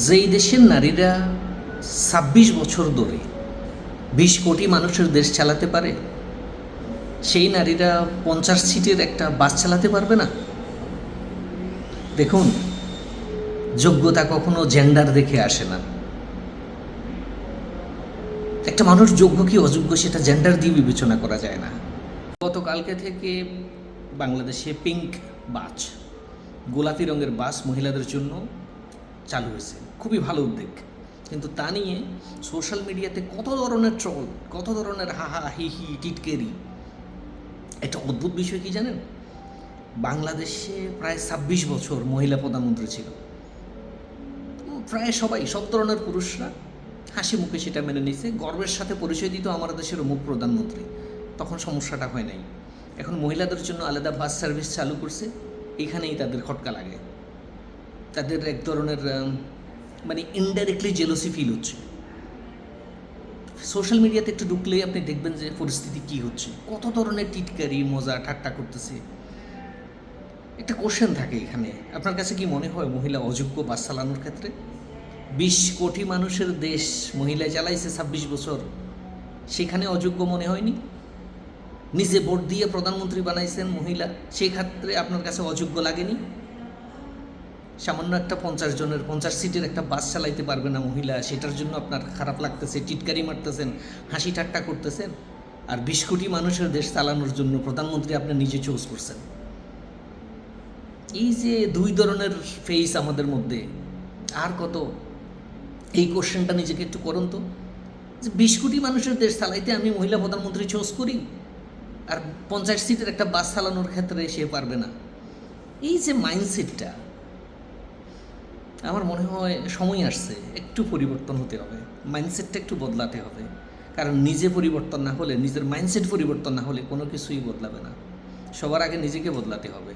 যেই দেশের নারীরা ২৬ বছর ধরে ২০ কোটি মানুষের দেশ চালাতে পারে, সেই নারীরা ৫০ সিটের একটা বাস চালাতে পারবে না? দেখুন, যোগ্যতা কখনো জেন্ডার দেখে আসে না। একটা মানুষ যোগ্য কি অযোগ্য সেটা জেন্ডার দিয়ে বিবেচনা করা যায় না। গতকালকে থেকে বাংলাদেশে পিঙ্ক বাস, গোলাপি রঙের বাস মহিলাদের জন্য চালু হয়েছে। খুবই ভালো উদ্যোগ, কিন্তু তা নিয়ে সোশ্যাল মিডিয়াতে কত ধরনের ট্রল, কত ধরনের হাহা হি হি টিটকেরি। একটা অদ্ভুত বিষয় কি জানেন, বাংলাদেশে প্রায় ২৬ বছর মহিলা প্রধানমন্ত্রী ছিল। প্রায় সবাই, সব ধরনের পুরুষরা হাসি মুখে সেটা মেনে নিছে, গর্বের সাথে পরিচয় দিত আমার দেশের অমুক প্রধানমন্ত্রী। তখন সমস্যাটা হয় নাই। এখন মহিলাদের জন্য আলাদা বাস সার্ভিস চালু করছে, এখানেই তাদের খটকা লাগে। তাদের এক ধরনের মানে ইনডাইরেক্টলি জেলোসি ফিল হচ্ছে। সোশ্যাল মিডিয়াতে একটু ঢুকলেই আপনি দেখবেন যে পরিস্থিতি কী হচ্ছে, কত ধরনের টিটকারি মজা ঠাট্টা করতেছে। একটা কোশ্চেন থাকে এখানে, আপনার কাছে কি মনে হয় মহিলা অযোগ্য বাস চালানোর ক্ষেত্রে? ২০ কোটি মানুষের দেশ মহিলা চালাইছে ২৬ বছর, সেখানে অযোগ্য মনে হয়নি? নিজে ভোট দিয়ে প্রধানমন্ত্রী বানাইছেন মহিলা, সেই ক্ষেত্রে আপনার কাছে অযোগ্য লাগেনি? সামান্য একটা ৫০ সিটের একটা বাস চালাইতে পারবে না মহিলা, সেটার জন্য আপনার খারাপ লাগতেছে, টিটকারি মারতেছেন, হাসি ঠাট্টা করতেছেন। আর ২০ কোটি মানুষের দেশ চালানোর জন্য প্রধানমন্ত্রী আপনি নিজে চুজ করছেন। এই যে দুই ধরনের ফেস আমাদের মধ্যে, আর কত? এই কোশ্চেনটা নিজেকে একটু করুন তো, যে ২০ কোটি মানুষের দেশ চালাইতে আমি মহিলা প্রধানমন্ত্রী চুজ করি, আর ৫০ সিটের একটা বাস চালানোর ক্ষেত্রে সে পারবে না। এই যে মাইন্ডসেটটা, আমার মনে হয় সময় আসছে একটু পরিবর্তন হতে হবে, মাইন্ডসেটটা একটু বদলাতে হবে। কারণ নিজে পরিবর্তন না হলে, নিজের মাইন্ডসেট পরিবর্তন না হলে কোনো কিছুই বদলাবে না। সবার আগে নিজেকে বদলাতে হবে।